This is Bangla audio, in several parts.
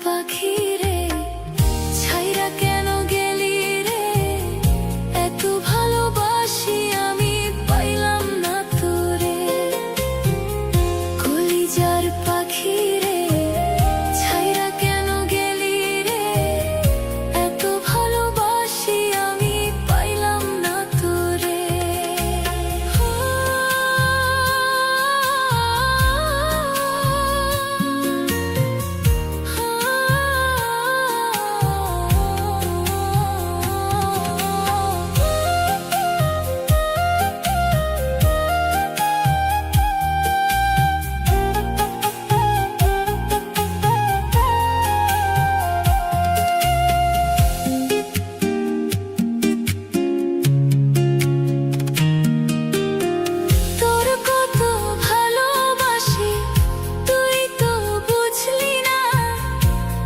পাখি রে, ছাইরা কেন গেলি রে? এত ভালোবাসি আমি পাইলাম না তোরে। কলিজার পাখি রে, ছাইরা কেন গেলি রে? এত ভালোবাসি আমি পাইলাম না তোরে। তোর কত ভালোবাসি তুই তো বুঝলি না,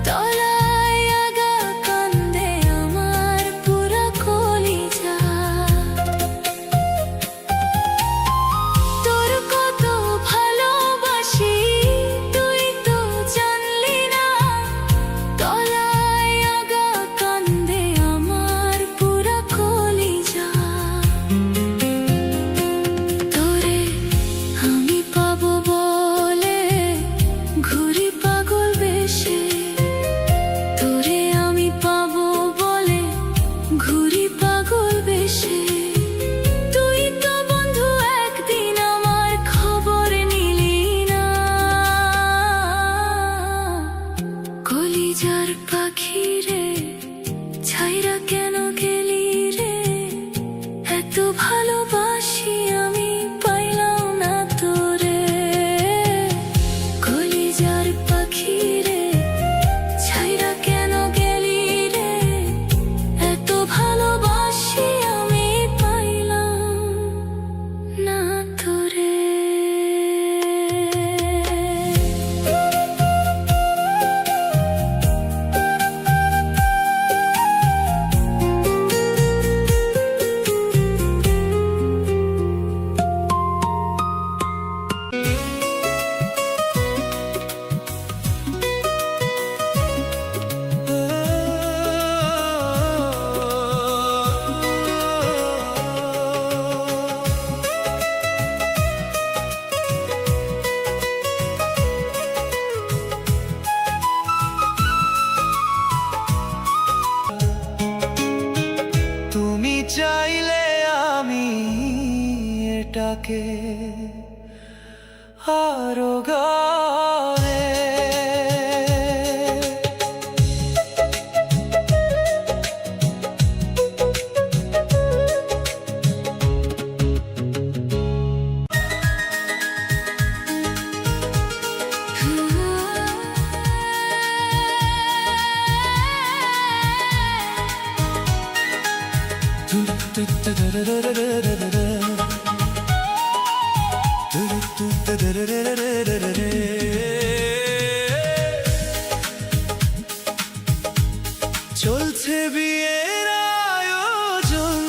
তলায় আগা কান্দে আমার পুরা কলিজা। তোর কত ভালোবাসি তুই তো জানলি না, তলায় আগা কান্দে আমার পুরা কলিজা। তোরে আমি পাবো বলে ঘুরি পাগল বেশে, তোরে আমি পাবো বলে ঘুরি পাগল বেশে। তুই তো বন্ধু একদিন আমার খবর নিলি না। কলিজার পাখি রে, ছাইরা কেন গেলি রে? এত ভালোবাসি আমি পাইলাম না তোরে। কলিজার পাখি রে, ছাইরা কেন গেলি রে? এত ভালোবাসি আমি পাইলাম না তোরে। তুমি চাইলে আমি এটাকে আরো গানে চলছে বিয়ের আয়োজন,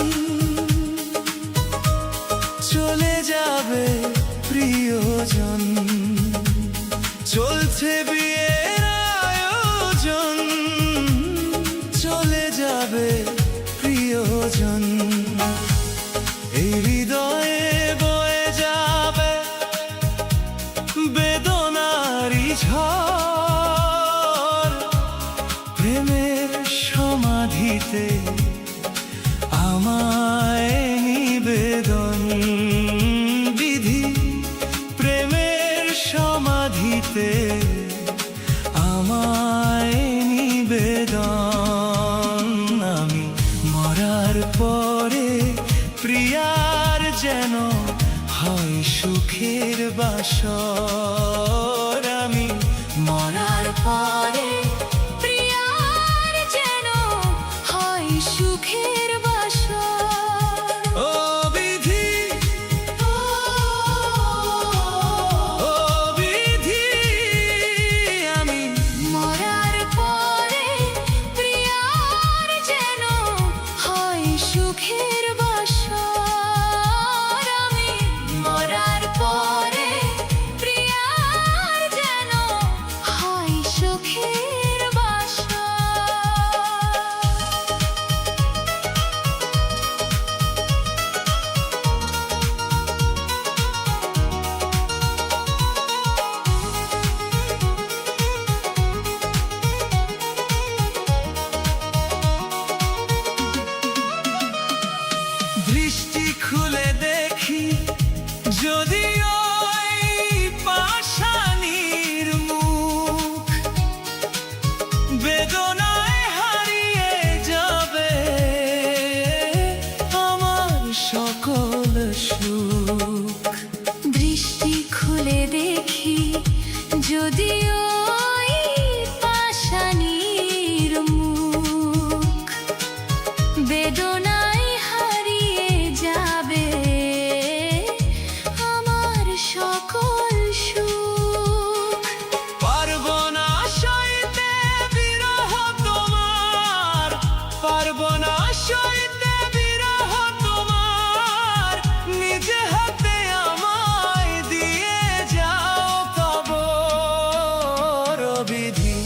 চলে যাবে প্রিয়জন। চলছে বিয়ের আয়োজন, চলে যাবে প্রিয়জন। এই হৃদয়ে বয়ে যাবে বেদনারি ঝড়। প্রেমের সমাধিতে আমায় নিবেদন বিধি। প্রেমের সমাধিতে আমায় নিবেদন। আমি মরার পরে প্রিয়ার যেন হয় সুখের বাসর। আমি মরার পরে প্রিয়ার যেন হয় সুখের বাসর। ও বিধি, ও বিধি, আমি মরার পরে প্রিয়ার যেন হয় সুখের বাসর। আমি মরার পরে প্রিয়ার বেদনায় হারিয়ে যাবে আমার সকল সুখ। দৃষ্টি খুলে দেখি যদি ওই পাষাণীর মুখ, বেদনায় হারিয়ে যাবে আমার সকল সুখ। পারবো না সইতে বিরহ তোমার, পারবো না সইতে বিরহ তোমার, নিজে হাতে আমায় দিয়ে যাও তব বিধি।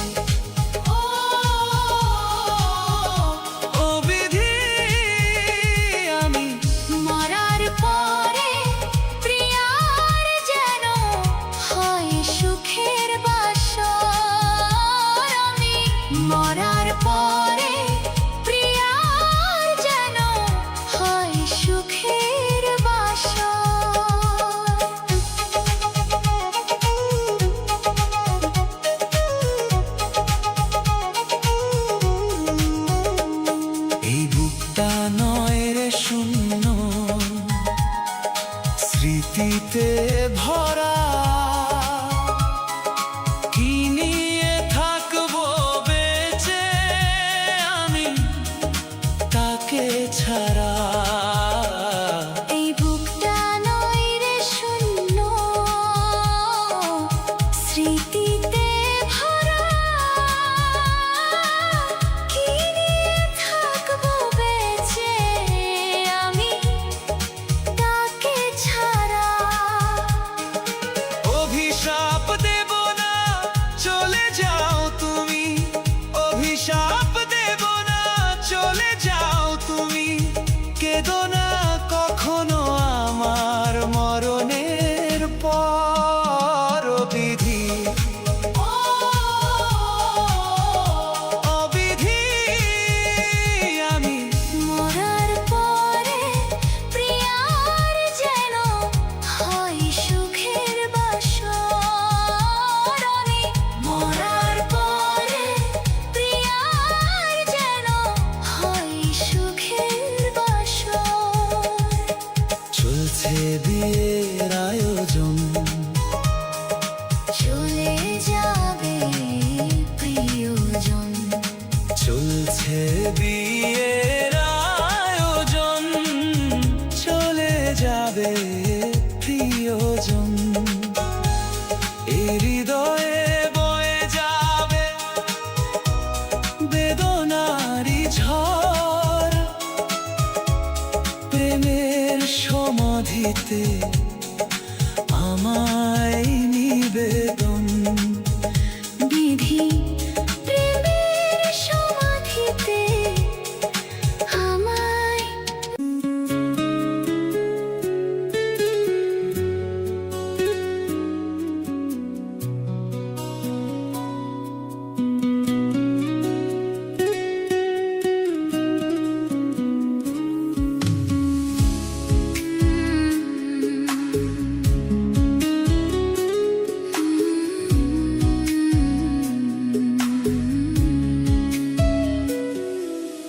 ও বিধি আমি মরার পরে প্রিয়ার যেন হয় সুখের বাসর। আমি মরার পরে প্রিয়ার যেন হয় সুখের বাসর। এই বুকটা নয় রে শূন্য, স্মৃতিতে ভরা, কি নিয়ে থাকবো বেঁচে আমি তাকে ছাড়া। এই বুকটা নয় রে শূন্য, স্মৃতিতে ভরা, কি নিয়ে থাকবো বেঁচে আমি তাকে ছাড়া। অভিশাপ দেব না চলে যাও তুমি, অভিশাপ দেব না চলে যাও তুমি, কেঁদো না কখনো আমার মরণের পর। বিধি অবিধি আমি মরার পরে প্রিয়ার যেন হয় সুখের বাসর। আমি মরার পরে প্রিয়ার যেন হয় সুখের বাসর। চলছে বিয়ের আয়োজন, চলে যাবে প্রিয়জন। চলছে বিয়ের আয়োজন, চলে যাবে প্রিয়জন। এই হৃদয়ে বয়ে যাবে বেদনারি ঝড়, প্রেমের সমাধিতে আমায় নিবেদন। বিধি প্রেমের সমাধিতে আমায়।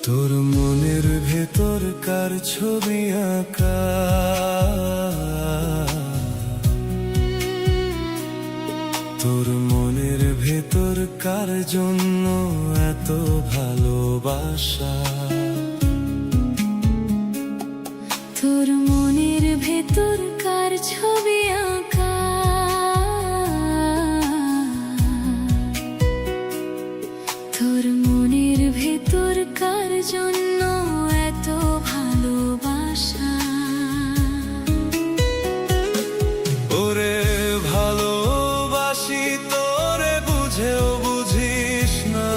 তোর মনের ভেতরকার ছবি আঁকা, তোর মনের ভেতরকার জন্য এত ভালোবাসা। তোর মনের ভেতরকার ছবি আঁকা, তোর মনের ভেতরকার জন্য এত ভালোবাসা। ওরে ভালোবাসি তোরে বুঝেও বুঝিস না,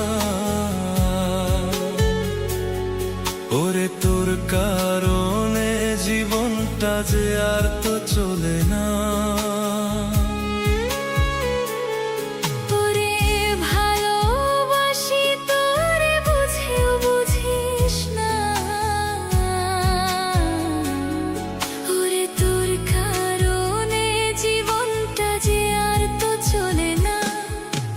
ওরে তোর কারণে জীবনটা যে আর তো চলে না। ওরে ভালোবাসি তোরে বুঝেও বুঝিস না, ওরে তোর কারণে জীবনটা যে আর তো চলে না।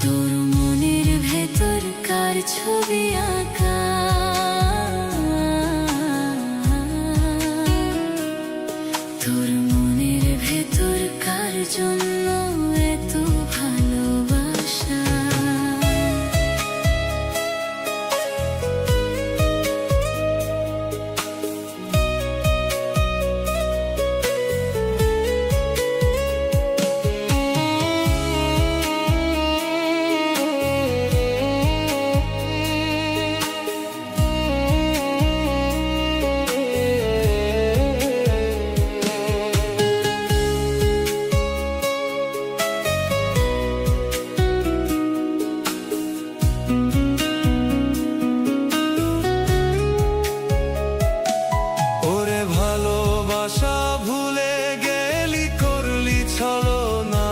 তোর মনের ভেতরকার ছবি আঁকা। তোর মনের ভেতর কার জন্য এত ভালোবাসা? ওরে ভালোবাসা ভুলে গেলি, করলি ছলনা।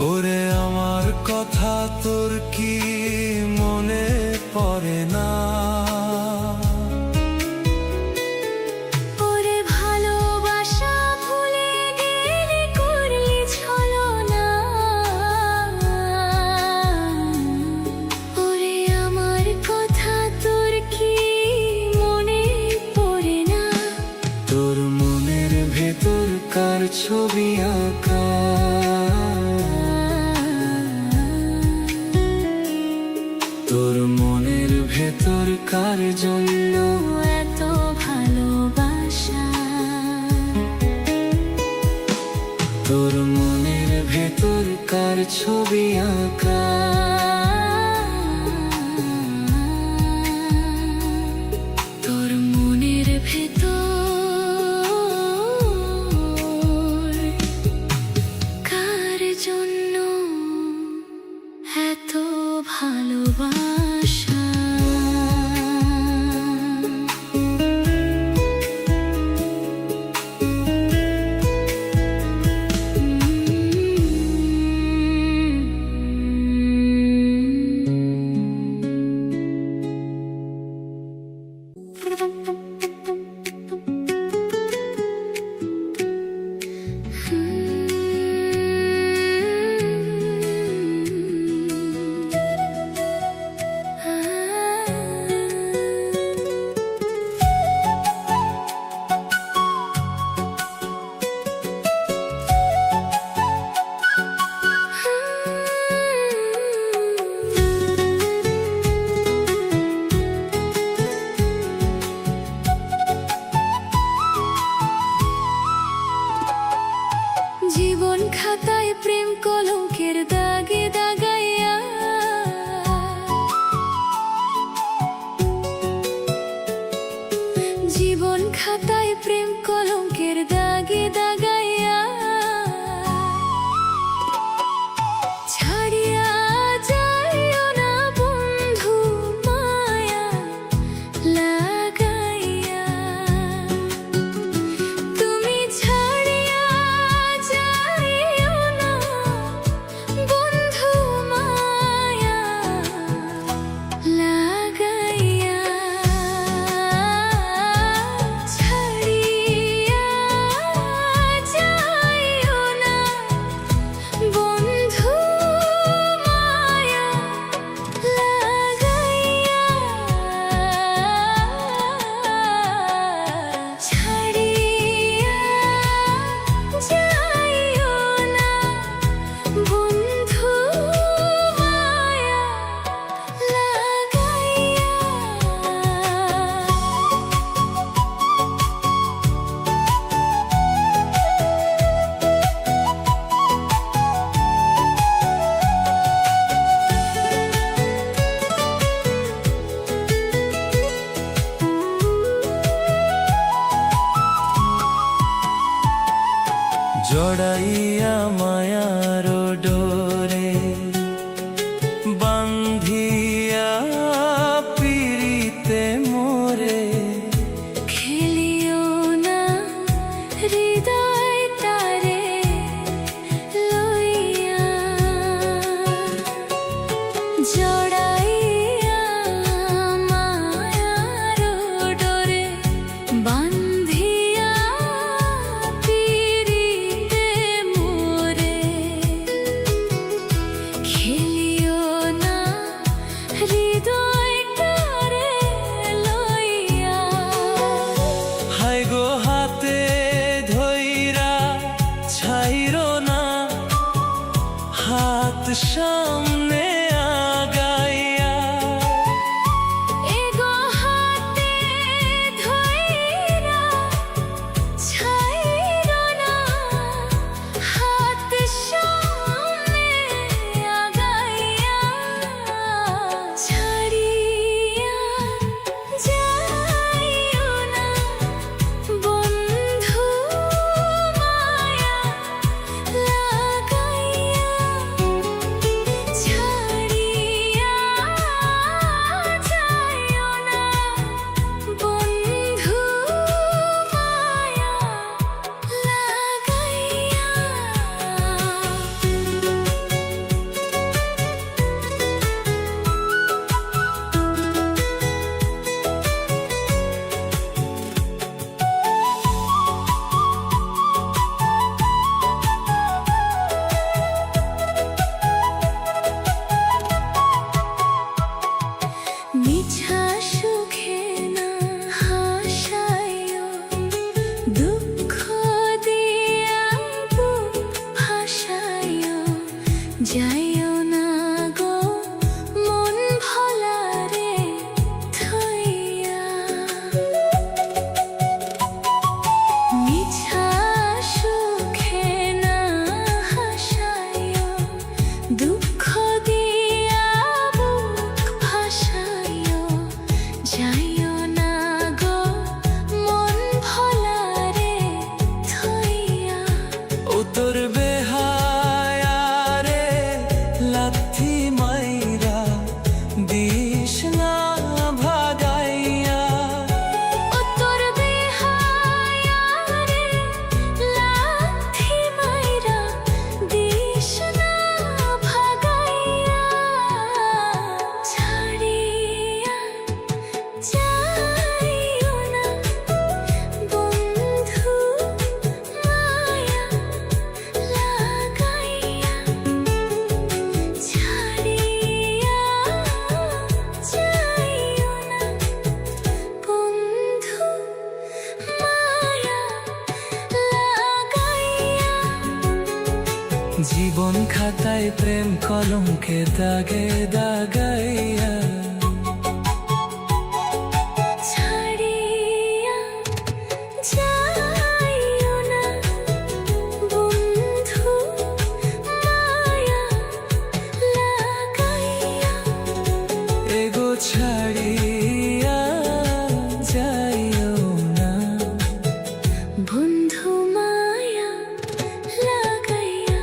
ওরে আমার কথা তোর কি মনে পড়ে না? ওরে ভালোবাসা ভুলে গেলি, করলি ছলনা। ওরে আমার কথা তোর কি মনে পড়ে না? তোর মনের ভেতর কার ছবি আঁকা? তোর মনের ভেতর কার জন্য এত ভালোবাসা? তোর মনের ভেতর কার ছবি আঁকা? তোর মনের ভেতর কার জন্য এত ভালোবাসা? সামনে আগাইয়া। এগো হাতে ধইরা ছাইরো না, হাত সামনে আগাইয়া। ছাড়িয়া যাইও না বন্ধু, মায়া লাগাইয়া। ছাড়িয়া যাইও না বন্ধু, মায়া লাগাইয়া। মিছা সুখে না হাসাইও, দুঃখ দিয়া বুক ভাসাইও। যাইও না গো মন ভোলারে থইয়া। মিছা সুখে না হাসাইও, দুঃখ দিয়া বুক ভাসাইও। যাইও না গো মন ভোলারে থইয়া। উতর বেহায়া রে লাথি মাইরা দিস না ভাগাইয়া। উত্তর বেহায়া রে লাথি মাইরা দিস না ভাগাইয়া। ছাড়িয়া যাইও না বন্ধু, মায়া লাগাইয়া। ছাড়িয়া যাইও না বন্ধু, মায়া লাগাইয়া। জীবন খাতায় প্রেম কলঙ্কে দাগে দাগাইয়া। ছাড়িয়া যাইও না বন্ধু, মায়া লাগাইয়া। এগো ছাড়িয়া যাইও না বন্ধু, মায়া লাগাইয়া।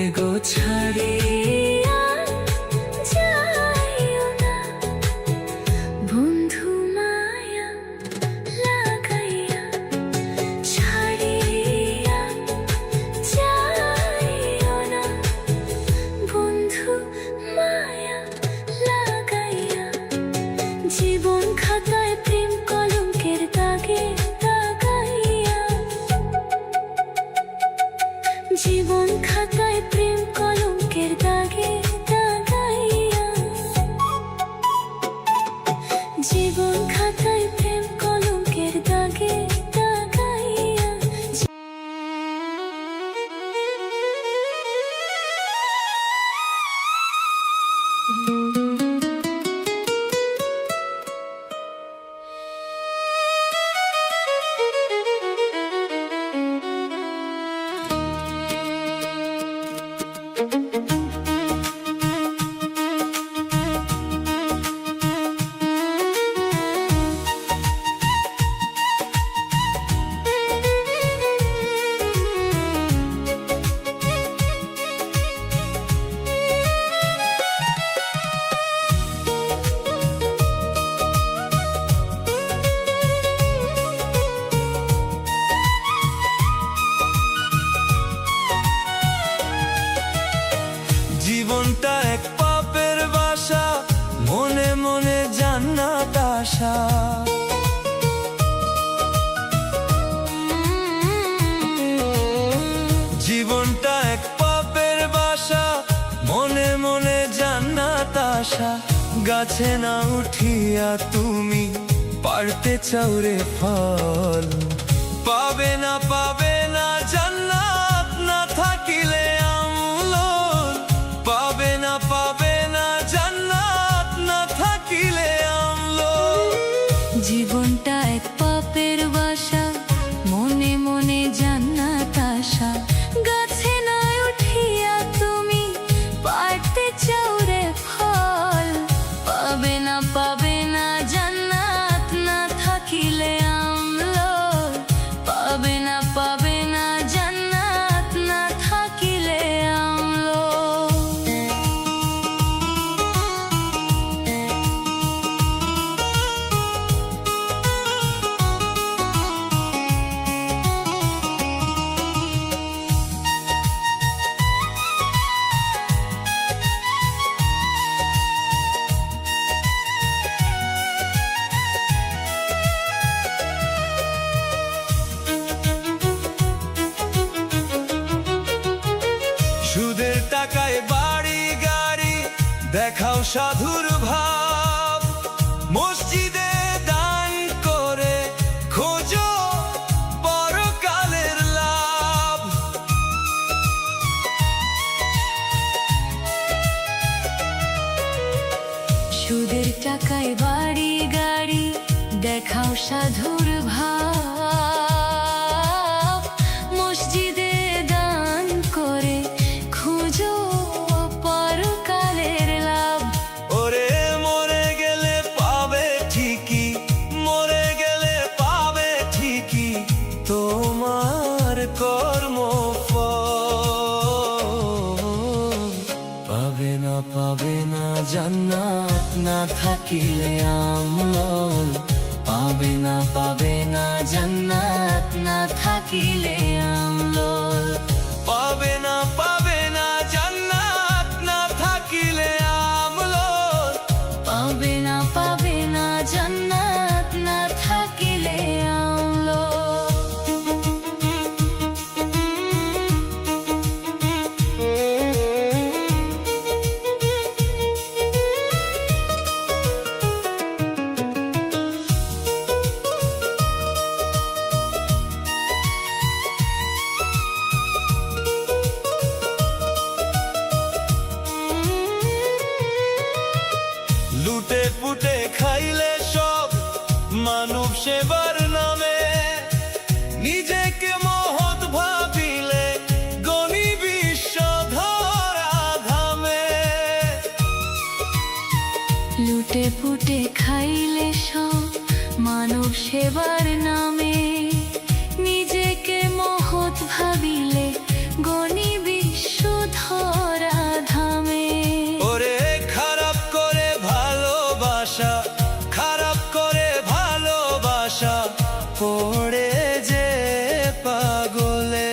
এগো ছাড়িয়া যাইও না বন্ধু, মায়া লাগাইয়া। ছাড়িয়া যাইও না বন্ধু, মায়া লাগাইয়া। জীবন খাতায় প্রেম কলঙ্কের দাগে দাগাইয়া। জীবন খাতায় প্রেম কলঙ্কের দাগে দাগাইয়া। জীবন খাতায় প্রেম কলঙ্কের দাগে দাগাইয়া। জীবনটা এক পাপের বাসা, মনে মনে জান্নাত আশা। জীবনটা এক পাপের বাসা, মনে মনে জান্নাত আশা। গাছে না উঠিয়া তুমি পারতে চাও রে ফল, পাবে না জান্নাত না থাকিলে আমল, পাবে না পাবে না জান্নাত না থাকিলে আমলো। জীবনটা এক পাপের বাসা, মনে মনে জান্নাত আশা। গাছে না উঠিয়া তুমি পাড়তে চাও রে ফল, পাবে না জান্নাত না থাকিলে আমলো। পাবে না জান্নাত না থাকিলে আমলো। সুদের টাকায় বাড়ি গাড়ি দেখাও সাধুর ভাব, মসজিদে দান করে খোঁজো পরকালের লাভ। সুদের টাকায় বাড়ি গাড়ি দেখাও সাধুর ভাব, মসজিদে দান করে খুঁজো পরকালের লাভ। ওরে মরে গেলে পাবে ঠিকই, মরে গেলে পাবে ঠিকই তোমার কর্মফল। পাবে না জান্নাত না থাকিলে আমল। পাবে না জান্নাত না থাকিলে আমল। পাবে না জান্নাত না থাকিলে আমল। পাবে না জান্নাত না থাকিলে আমলো। লুটে পুটে খাইলে সব মানব সেবার নামে, নিজেকে মহৎ ভাবিলে গণি বিশ্ব ধরা ধামে। লুটে পুটে খাইলে সব মানব সেবার নামে, নিজেকে মহৎ ভাবিলে গণি বিশ্ব ধরা ধামে। ওরে খারাপ করে ভালোবাসা পড়ে যে পাগলে।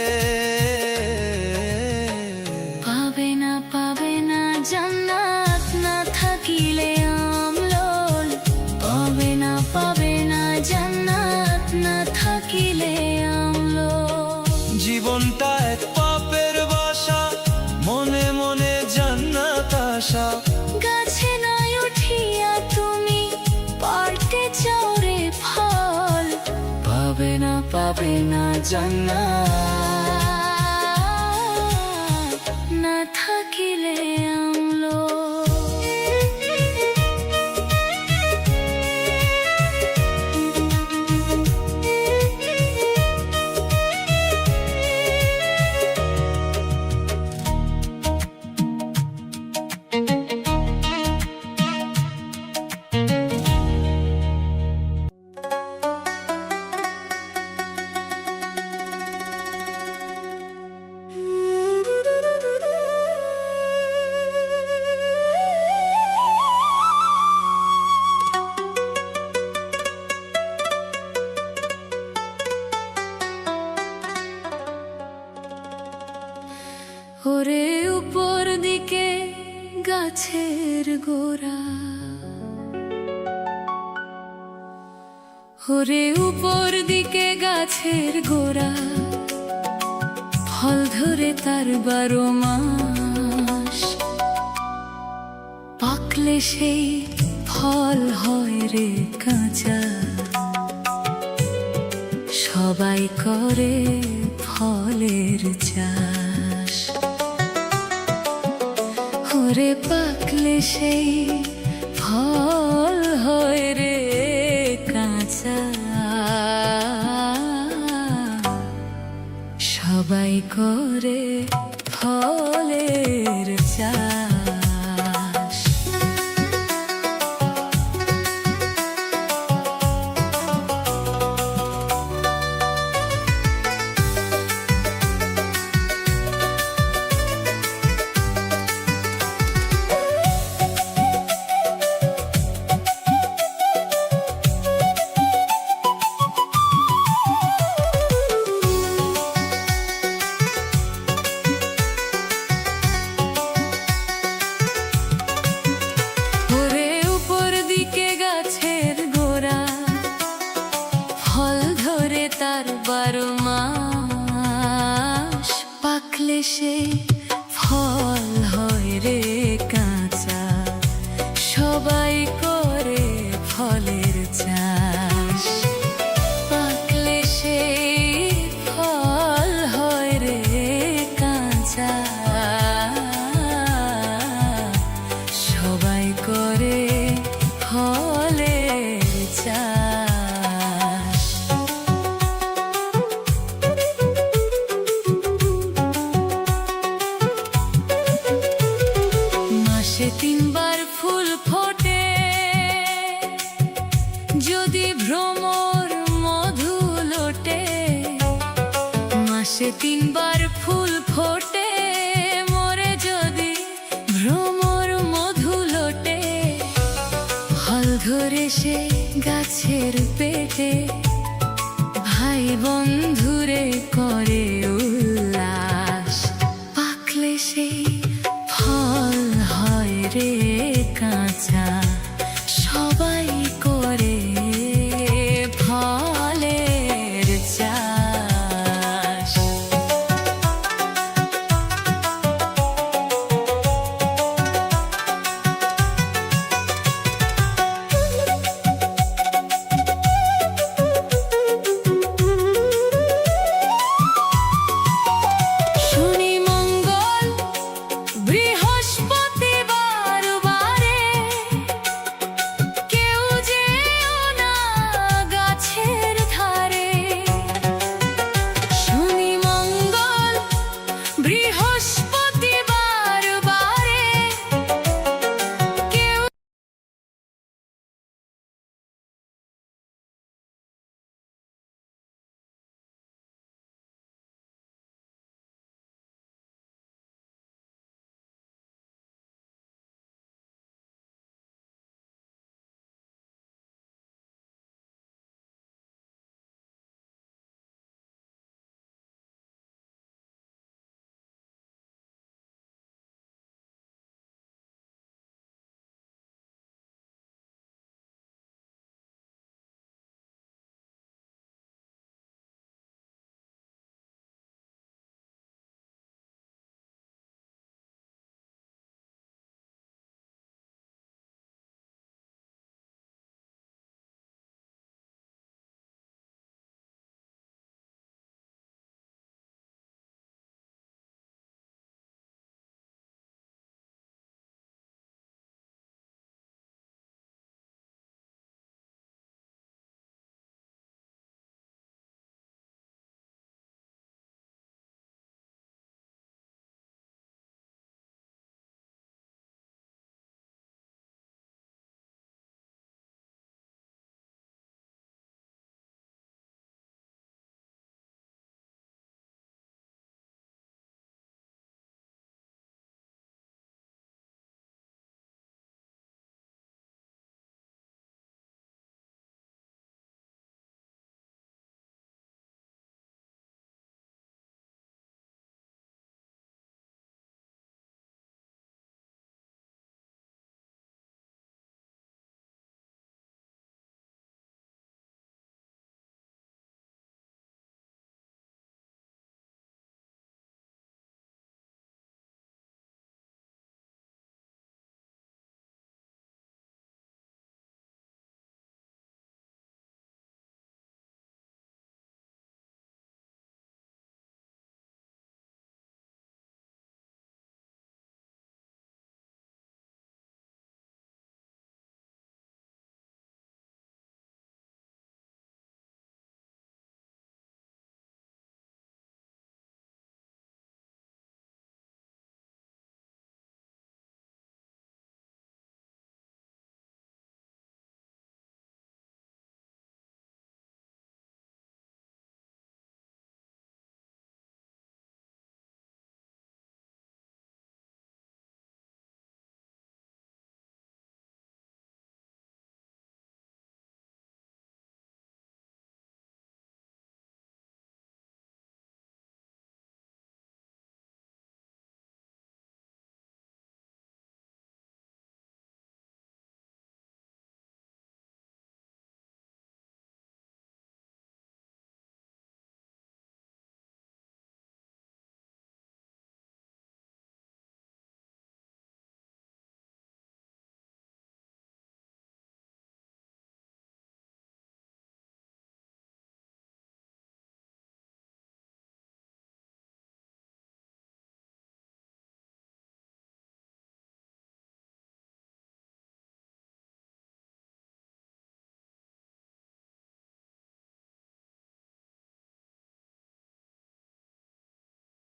পাবে না জান্নাত না থাকিলে আমলোল। পাবে না জান্নাত না থাকিলে আমলোল। জীবনটা এক পাপের বাসা, মনে মনে জান্নাত আশা। গাছে নাই উঠিয়া তুমি পাড়তে চাও রে ফল, পাবে না জান্নাত না থাকিলে আমলো। ওরে উপর দিকে গাছের গোড়া, ওরে উপর দিকে গাছের গোড়া, ফল ধরে তার 12 মাস। পাকলে সেই ফল হয় রে কাঁচা, সবাই করে ফলের চাষ। ওরে পাকলে সেই ফল হয় রে কাঁচা, সবাই করে ফলের চাষ। ওরে উপর দিকে গাছের গোড়া, ফল ধরে তার 12 মাস, পাকলে সে ফল হয় রে কাঁচা, সবাই করে ফলের চাষ। পাকলে সে ফল হয় রে কাঁচা, সবাই করে ফলের চাষ। মাসে 3 বার ফুল ফোটে, যদি ভ্রমর মধু লোটে। মাসে 3 বার ফুল ফোটে, মোরে যদি ভ্রমর মধু লোটে। ফল ধরে সে গাছের পেটে, ভাই বন্ধুরে করে উল্লাস, পাকলে সেই ফল হয় রে